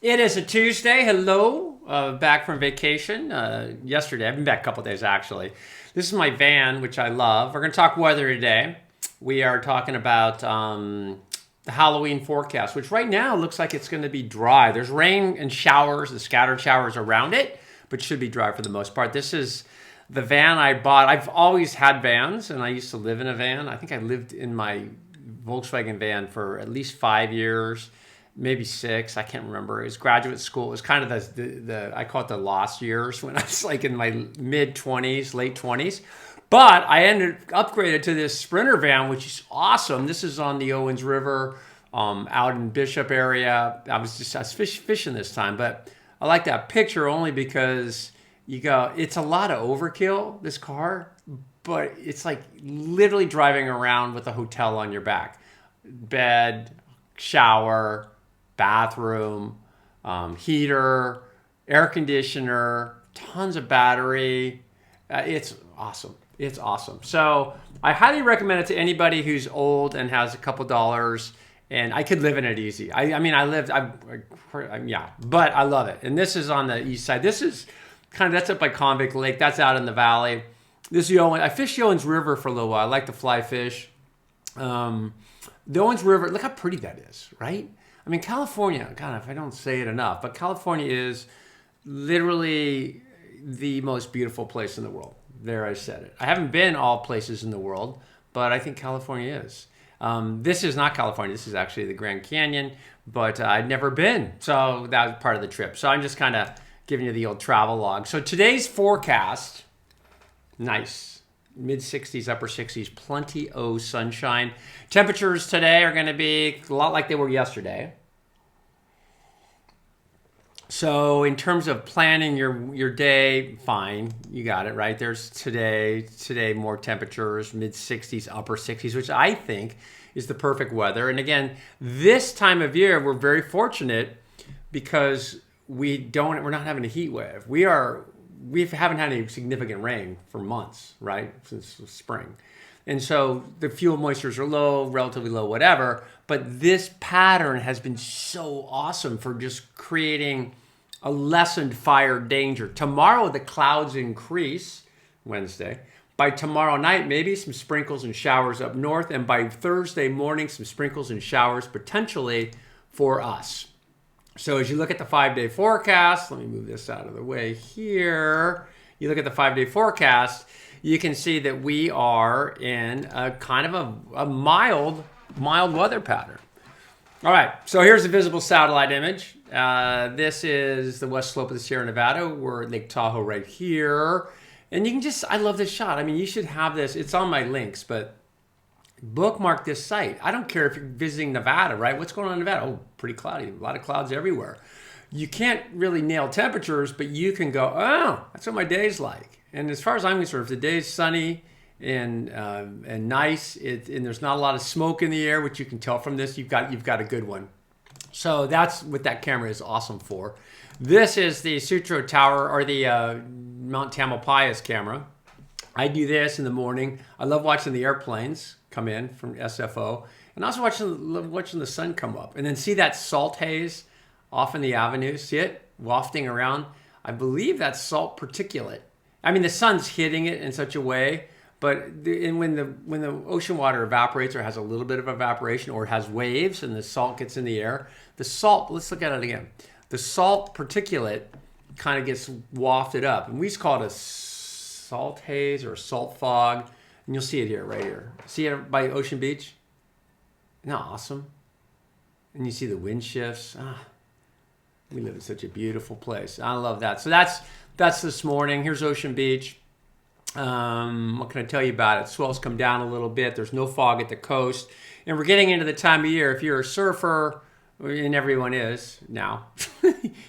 It is a Tuesday. Hello. Back from vacation yesterday. I've been back a couple days actually. This is my van, which I love. We're going to talk weather today. We are talking about the Halloween forecast, which right now looks like it's going to be dry. There's rain and showers, the scattered showers around it, but should be dry for the most part. This is the van I bought. I've always had vans, and I used to live in a van. I think I lived in my Volkswagen van for at least 5 years, maybe six. I can't remember. It was graduate school. It was kind of the I call it the lost years when I was like in my mid 20s, late 20s. But I upgraded to this Sprinter van, which is awesome. This is on the Owens River, out in Bishop area. I was fishing this time, but I like that picture only because it's a lot of overkill, this car, but it's like literally driving around with a hotel on your back. Bed, shower, bathroom, heater, air conditioner, tons of battery. It's awesome. It's awesome. So I highly recommend it to anybody who's old and has a couple dollars, and I could live in it easy. Yeah, but I love it. And this is on the east side. This is that's up by Convict Lake. That's out in the valley. I fished the Owens River for a little while. I like to fly fish. The Owens River, look how pretty that is, right? I mean, California, God, if I don't say it enough, but California is literally the most beautiful place in the world. There, I said it. I haven't been all places in the world, but I think California is. This is not California. This is actually the Grand Canyon, but I'd never been. So that was part of the trip. So I'm just kind of giving you the old travel log. So today's forecast, nice. Mid 60s, upper 60s, plenty of sunshine. Temperatures today are going to be a lot like they were yesterday. So in terms of planning your day, fine, you got it, right? There's today more temperatures, mid 60s, upper 60s, which I think is the perfect weather. And again, this time of year, we're very fortunate because we're not having a heat wave. We haven't had any significant rain for months, right? Since spring. And so the fuel moistures are low, relatively low, whatever. But this pattern has been so awesome for just creating a lessened fire danger. Tomorrow, the clouds increase, Wednesday. By tomorrow night, maybe some sprinkles and showers up north. And by Thursday morning, some sprinkles and showers potentially for us. So as you look at the 5-day forecast, let me move this out of the way here. You look at the 5-day forecast, you can see that we are in a kind of a mild weather pattern. All right, so here's a visible satellite image. This is the west slope of the Sierra Nevada. We're at Lake Tahoe right here. And you can I love this shot. I mean, you should have this. It's on my links, but bookmark this site. I don't care if you're visiting Nevada, right? What's going on in Nevada? Oh, pretty cloudy. A lot of clouds everywhere. You can't really nail temperatures, but you can go, oh, that's what my day's like. And as far as I'm concerned, if the day's sunny and nice, and there's not a lot of smoke in the air, which you can tell from this, you've got a good one. So that's what that camera is awesome for. This is the Sutro Tower, or the Mount Tamalpais camera. I do this in the morning. I love watching the airplanes come in from SFO, and also watching the sun come up, and then see that salt haze off in the avenue. See it wafting around? I believe that's salt particulate. I mean, the sun's hitting it in such a way, but when the ocean water evaporates or has a little bit of evaporation or has waves and the salt gets in the air, the salt, let's look at it again. The salt particulate kind of gets wafted up, and we just call it a salt haze or salt fog, and you'll see it here, right here. See it by Ocean Beach? Isn't that awesome? And you see the wind shifts. We live in such a beautiful place. I love that. So that's this morning. Here's Ocean Beach. What can I tell you about it? Swells come down a little bit. There's no fog at the coast. And we're getting into the time of year. If you're a surfer, and everyone is now,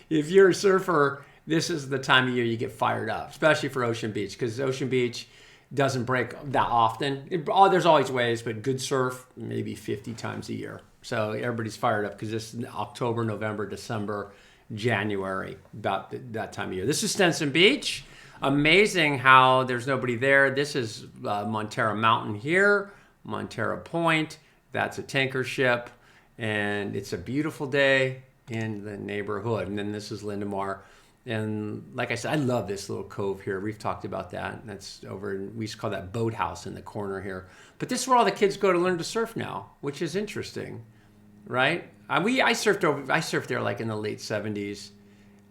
if you're a surfer, this is the time of year you get fired up, especially for Ocean Beach, because Ocean Beach doesn't break that often. There's always waves, but good surf, maybe 50 times a year. So everybody's fired up because this is October, November, December, January, about that time of year. This is Stinson Beach. Amazing how there's nobody there. This is Montera Mountain here, Montera Point. That's a tanker ship, and it's a beautiful day in the neighborhood. And then this is Lindemar. And like I said, I love this little cove here. We've talked about that. That's over in, we used to call that boathouse in the corner here. But this is where all the kids go to learn to surf now, which is interesting, right? I surfed there like in the late 70s.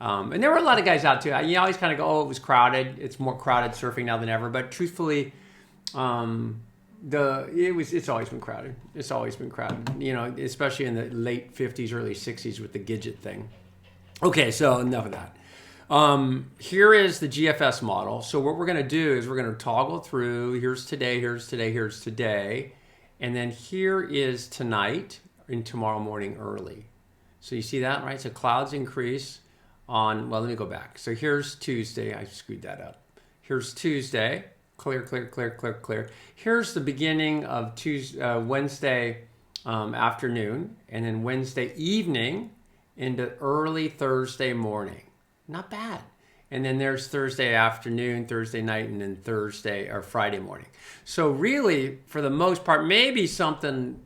And there were a lot of guys out too. You always kind of go, oh, it was crowded. It's more crowded surfing now than ever. But truthfully, it's always been crowded. It's always been crowded, you know, especially in the late 50s, early 60s with the Gidget thing. Okay, so enough of that. Here is the GFS model. So what we're going to do is we're going to toggle through. Here's today, here's today, here's today. And then here is tonight and tomorrow morning early. So you see that, right? So clouds increase on, well, let me go back. So here's Tuesday. I screwed that up. Here's Tuesday. Clear, clear, clear, clear, clear. Here's the beginning of Wednesday afternoon, and then Wednesday evening into early Thursday morning. Not bad. And then there's Thursday afternoon, Thursday night, and then Thursday or Friday morning. So really, for the most part, maybe something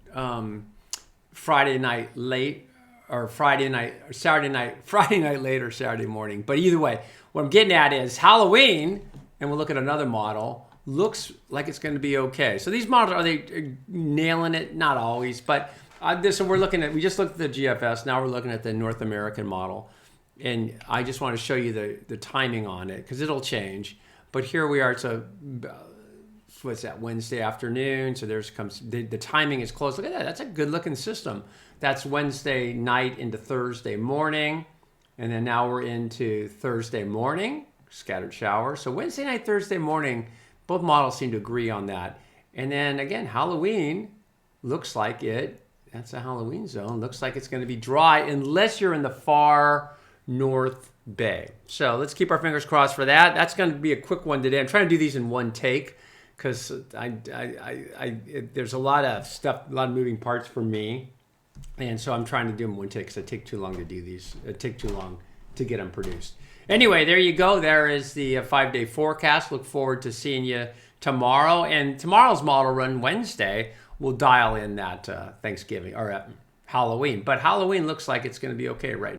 Friday night late or Friday night or Saturday night, Friday night late or Saturday morning. But either way, what I'm getting at is Halloween, and we'll look at another model, looks like it's going to be okay. So these models, are they nailing it? Not always, but so we just looked at the GFS. Now we're looking at the North American model. And I just want to show you the timing on it because it'll change. But here we are. It's what's that, Wednesday afternoon. So the timing is close. Look at that. That's a good looking system. That's Wednesday night into Thursday morning. And then now we're into Thursday morning, scattered showers. So Wednesday night, Thursday morning, both models seem to agree on that. And then again, Halloween looks like that's a Halloween zone. Looks like it's going to be dry unless you're in the far North Bay. So let's keep our fingers crossed for that. That's going to be a quick one today. I'm trying to do these in one take because there's a lot of stuff, a lot of moving parts for me. And so I'm trying to do them in one take because it takes too long to do these. It takes too long to get them produced. Anyway, there you go. There is the 5-day forecast. Look forward to seeing you tomorrow. And tomorrow's model run Wednesday, we'll dial in that Thanksgiving or Halloween. But Halloween looks like it's going to be okay right now.